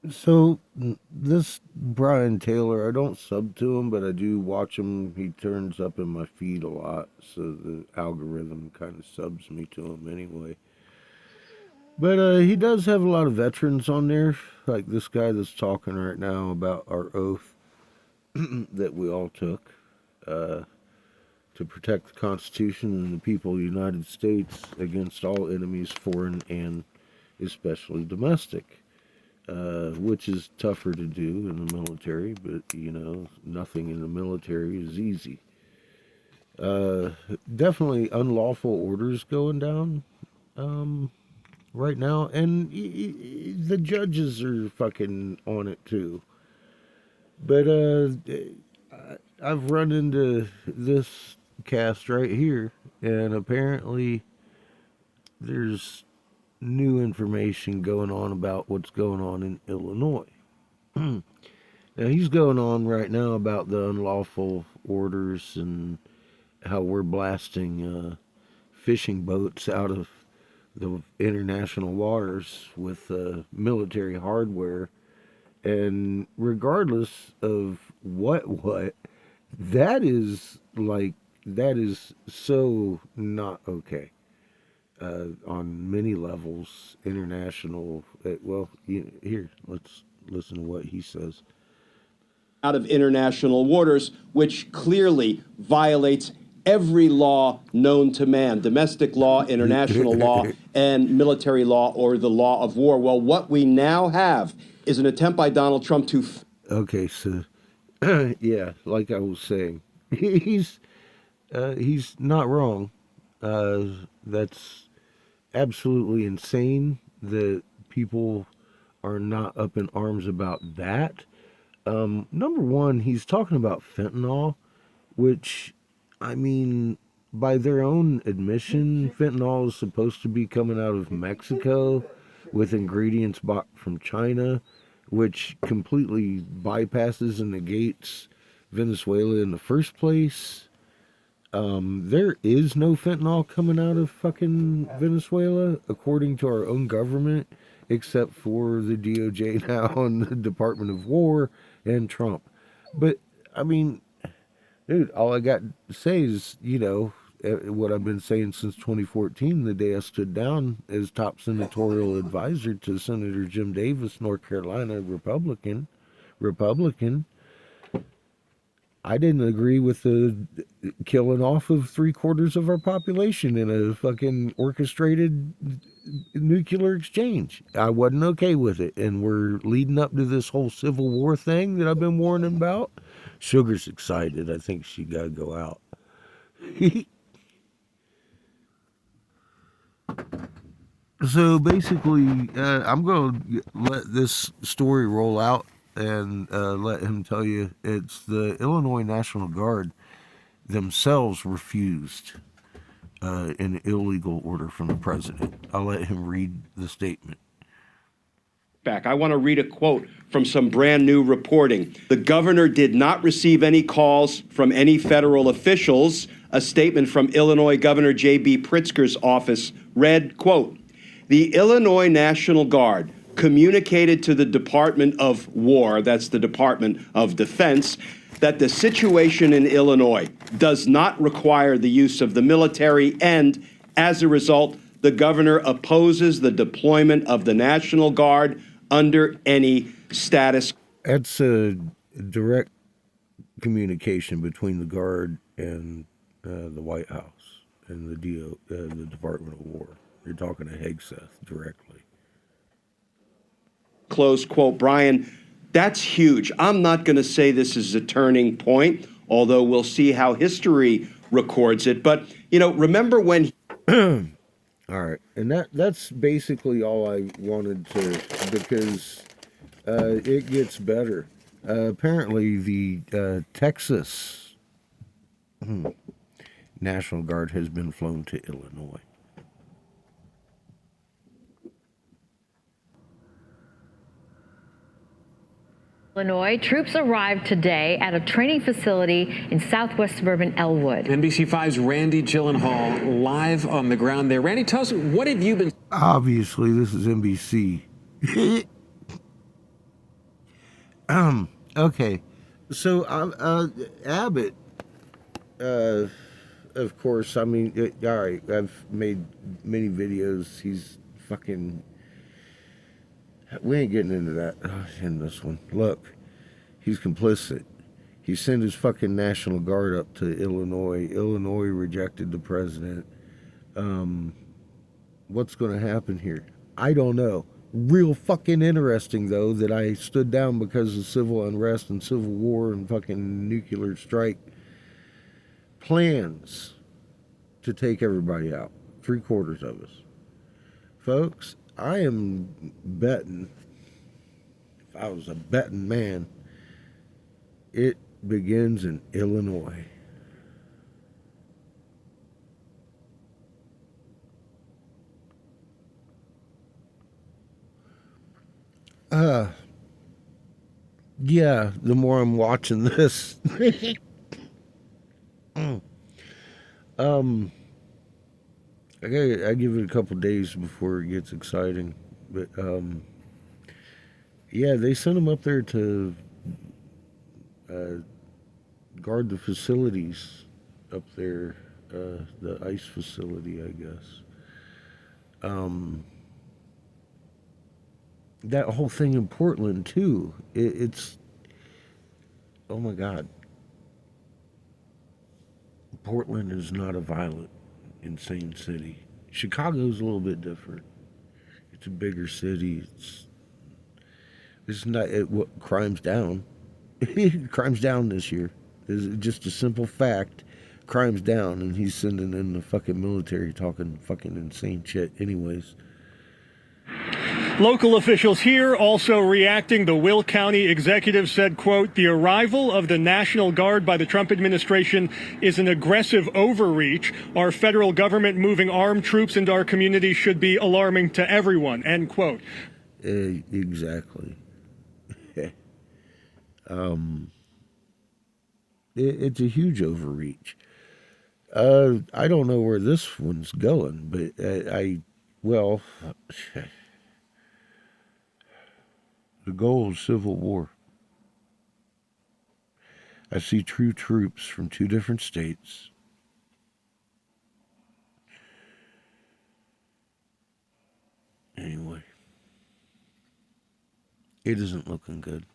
So this Brian Taylor, I don't sub to him, but I do watch him. He turns up in my feed a lot, so the algorithm kind of subs me to him anyway. But he does have a lot of veterans on there, like this guy that's talking right now about our oath that we all took uh, to protect the Constitution and the people of the United States against all enemies, foreign and especially domestic. Which is tougher to do in the military, but nothing in the military is easy. Uh, Definitely unlawful orders going down right now, and the judges are fucking on it too. But I've run into this cast right here, and apparently there's new information going on about what's going on in Illinois. Now he's going on right now about the unlawful orders and how we're blasting fishing boats out of the international waters with military hardware. And regardless of what, that is so not okay on many levels. International. Here, let's listen to what he says. Out of international waters, which clearly violates every law known to man, domestic law, international law, and military law, or the law of war. Well, what we now have is an attempt by Donald Trump to... Okay, so yeah, like I was saying, he's not wrong. That's absolutely insane that people are not up in arms about that. Number one, he's talking about fentanyl, which, I mean, by their own admission, fentanyl is supposed to be coming out of Mexico with ingredients bought from China, which completely bypasses and negates Venezuela in the first place. There is no fentanyl coming out of fucking Venezuela, according to our own government, except for the DOJ now and the Department of War and Trump. But, I mean, dude, all I got to say is, what I've been saying since 2014, the day I stood down as top senatorial advisor to Senator Jim Davis, North Carolina, Republican. I didn't agree with the killing off of 3/4 of our population in a fucking orchestrated nuclear exchange. I wasn't okay with it. And we're leading up to this whole Civil War thing that I've been warning about. Sugar's excited. I think she got to go out. So basically, I'm going to let this story roll out and let him tell you it's the Illinois National Guard themselves refused an illegal order from the president. I'll let him read the statement. Back. I want to read a quote from some brand new reporting. The governor did not receive any calls from any federal officials. A statement from Illinois Governor J.B. Pritzker's office read, quote, the Illinois National Guard communicated to the Department of War, that's the Department of Defense, that the situation in Illinois does not require the use of the military, and as a result, the governor opposes the deployment of the National Guard under any status. That's a direct communication between the Guard and the White House and the Department of War. You're talking to Hegseth directly. Close quote. Brian, that's huge. I'm not going to say this is a turning point, although we'll see how history records it. But, remember when... All right, and that's basically all I wanted to, because it gets better. Apparently, the Texas National Guard has been flown to Illinois. Illinois, troops arrived today at a training facility in southwest suburban Elwood. NBC5's Randy Gyllenhaal live on the ground there. Randy, tell us, what have you been... Obviously, this is NBC. Okay. So, Abbott, of course, I mean, all right, I've made many videos. He's fucking... We ain't getting into that in this one. Look, he's complicit. He sent his fucking National Guard up to Illinois. Illinois rejected the president. What's going to happen here? I don't know. Real fucking interesting, though, that I stood down because of civil unrest and civil war and fucking nuclear strike. Plans to take everybody out. 3/4 of us. Folks, I am betting, if I was a betting man, it begins in Illinois. Yeah, the more I'm watching this, I give it a couple days before it gets exciting, but yeah, they sent him up there to guard the facilities up there, the ICE facility, I guess. That whole thing in Portland too. It's oh my God. Portland is not a violent, insane city. Chicago's a little bit different. It's a bigger city. It's not what crime's down. Crime's down this year. It's just a simple fact. Crime's down, and he's sending in the fucking military talking fucking insane shit. Anyways. Local officials here also reacting. The Will County executive said, quote, "The arrival of the National Guard by the Trump administration is an aggressive overreach. Our federal government moving armed troops into our community should be alarming to everyone," end quote. Exactly. It's a huge overreach. I don't know where this one's going, but well... The goal is civil war. I see true troops from 2 different states. Anyway, it isn't looking good.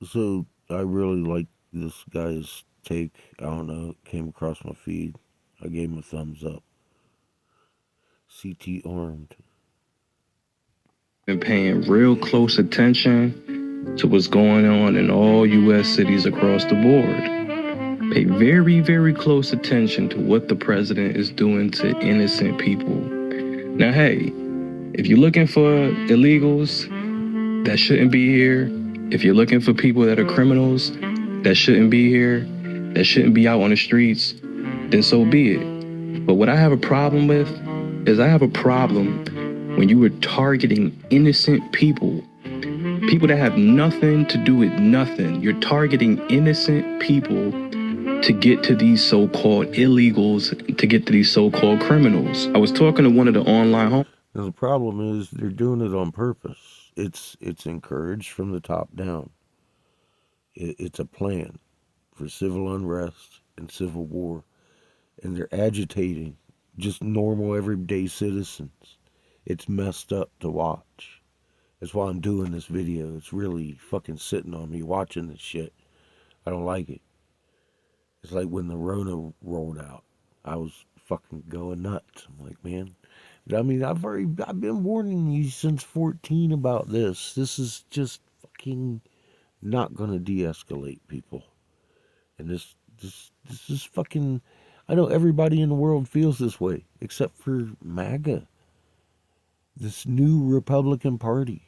So I really like this guy's take. I don't know, it came across my feed. I gave him a thumbs up. CT Armed. Been paying real close attention to what's going on in all U.S. cities across the board. Pay very, very close attention to what the president is doing to innocent people. Now, hey, if you're looking for illegals that shouldn't be here, if you're looking for people that are criminals that shouldn't be here, that shouldn't be out on the streets, then so be it. But what I have a problem with is I have a problem when you are targeting innocent people, people that have nothing to do with nothing. You're targeting innocent people to get to these so-called illegals, to get to these so-called criminals. I was talking to one of the online Now the problem is they're doing it on purpose. It's encouraged from the top down. It's a plan for civil unrest and civil war, and they're agitating just normal everyday citizens. It's messed up to watch. That's why I'm doing this video. It's really fucking sitting on me watching this shit. I don't like it. It's like when the Rona rolled out. I was fucking going nuts. I'm like, man. I mean, I've been warning you since 14 about this. This is just fucking not gonna de-escalate, people. And this is fucking... I know everybody in the world feels this way, except for MAGA. This new Republican Party.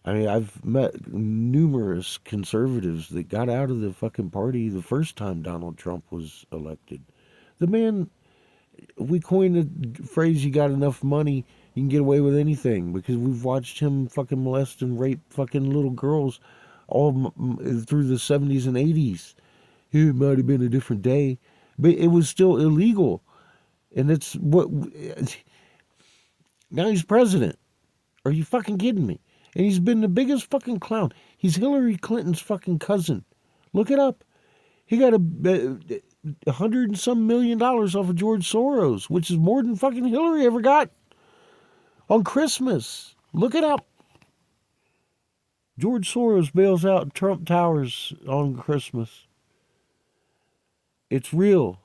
I mean, I've met numerous conservatives that got out of the fucking party the first time Donald Trump was elected. The man, we coined the phrase, you got enough money He can get away with anything because we've watched him fucking molest and rape fucking little girls all through the 70s and 80s. It might have been a different day, but it was still illegal. And it's what... Now he's president. Are you fucking kidding me? And he's been the biggest fucking clown. He's Hillary Clinton's fucking cousin. Look it up. He got $100 and some million off of George Soros, which is more than fucking Hillary ever got on Christmas. Look it up. George Soros bails out Trump Towers on Christmas. It's real.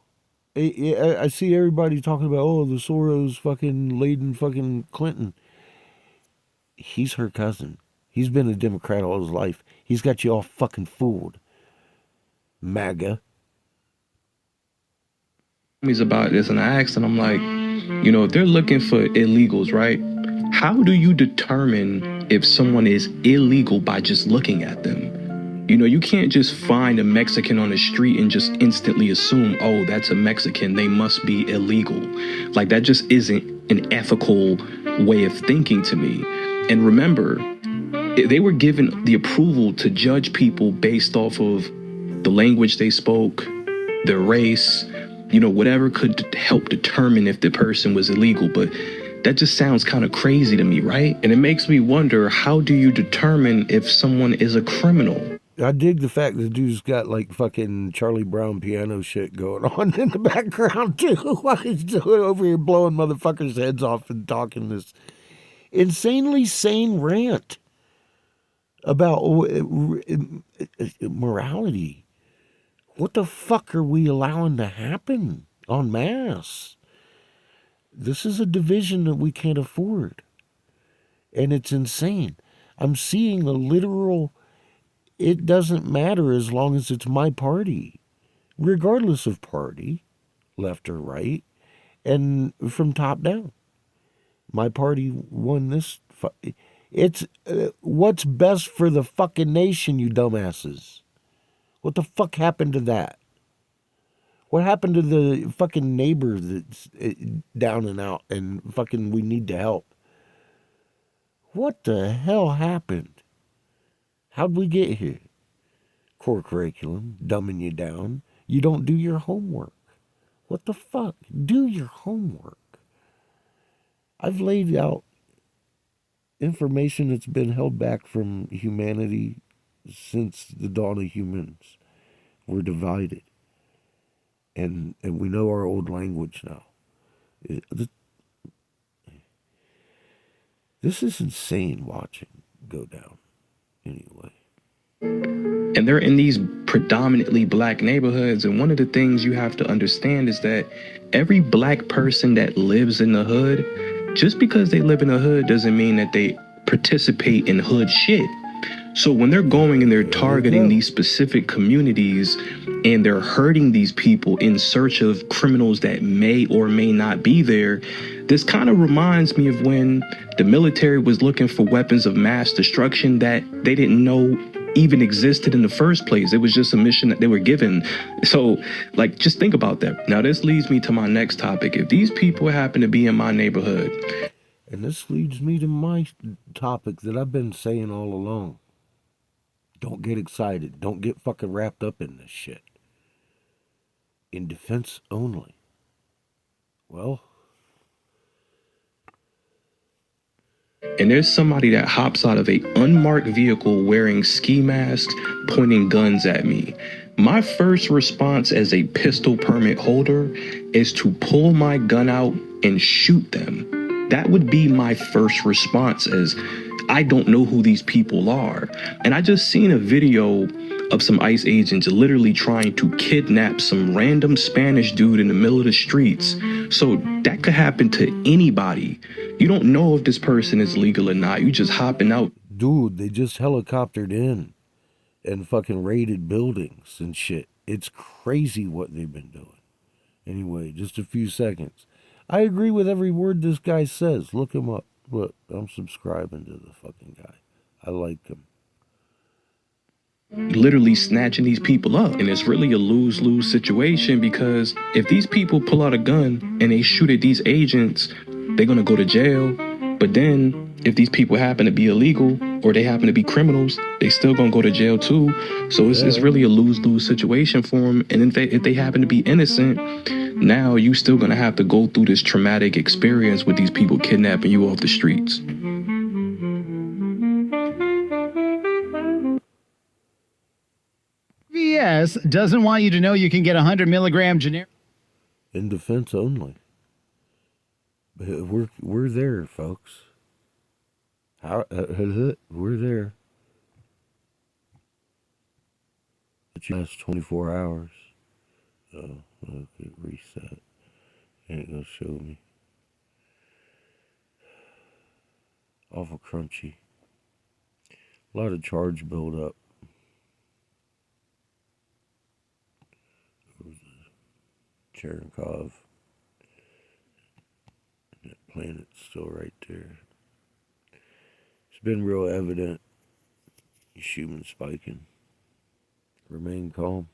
I see everybody talking about, oh, the Soros fucking laden fucking Clinton. He's her cousin. He's been a Democrat all his life. He's got you all fucking fooled. MAGA. He's about this, and I asked him, I'm like, you know, if they're looking for illegals, right? How do you determine if someone is illegal by just looking at them? You know, you can't just find a Mexican on the street and just instantly assume, oh, that's a Mexican, they must be illegal. Like, that just isn't an ethical way of thinking to me. And remember, they were given the approval to judge people based off of the language they spoke, their race, you know, whatever could help determine if the person was illegal. But that just sounds kind of crazy to me, right? And it makes me wonder, how do you determine if someone is a criminal? I dig the fact that the dude's got like fucking Charlie Brown piano shit going on in the background too while he's over here blowing motherfuckers' heads off and talking this insanely sane rant about morality. What the fuck are we allowing to happen en masse? This is a division that we can't afford. And it's insane. I'm seeing a literal, it doesn't matter as long as it's my party, regardless of party, left or right, and from top down. My party won this. It's what's best for the fucking nation, you dumbasses. What the fuck happened to that? What happened to the fucking neighbor that's down and out and fucking we need to help? What the hell happened? How'd we get here? Core curriculum, dumbing you down. You don't do your homework. What the fuck? Do your homework. I've laid out information that's been held back from humanity since the dawn of humans. We're divided. And we know our old language now. This is insane watching go down. Anyway. And they're in these predominantly black neighborhoods. And one of the things you have to understand is that every black person that lives in the hood, just because they live in the hood doesn't mean that they participate in hood shit. So when they're going and they're targeting these specific communities and they're hurting these people in search of criminals that may or may not be there, this kind of reminds me of when the military was looking for weapons of mass destruction that they didn't know even existed in the first place. It was just a mission that they were given. So, like, just think about that. Now, this leads me to my next topic. If these people happen to be in my neighborhood. And this leads me to my topic that I've been saying all along. Don't get excited. Don't get fucking wrapped up in this shit. In defense only. Well. And there's somebody that hops out of a unmarked vehicle wearing ski masks, pointing guns at me. My first response as a pistol permit holder is to pull my gun out and shoot them. That would be my first response, as I don't know who these people are. And I just seen a video of some ICE agents literally trying to kidnap some random Spanish dude in the middle of the streets. So that could happen to anybody. You don't know if this person is legal or not. You just hopping out. Dude, they just helicoptered in and fucking raided buildings and shit. It's crazy what they've been doing. Anyway, just a few seconds. I agree with every word this guy says. Look him up. Look, I'm subscribing to the fucking guy. I like him. Literally snatching these people up. And it's really a lose-lose situation, because if these people pull out a gun and they shoot at these agents, they're going to go to jail. But then, if these people happen to be illegal or they happen to be criminals, they still gonna go to jail too. So it's really a lose-lose situation for them. And if they happen to be innocent, now you still gonna have to go through this traumatic experience with these people kidnapping you off the streets. CVS doesn't want you to know you can get 100 milligram generic. In defense only. But we're there, folks. We're there. It lasts 24 hours. Oh, okay, reset. Ain't gonna show me. Awful crunchy. A lot of charge buildup. Cherenkov. That planet's still right there. It's been real evident. Human spiking. Remain calm.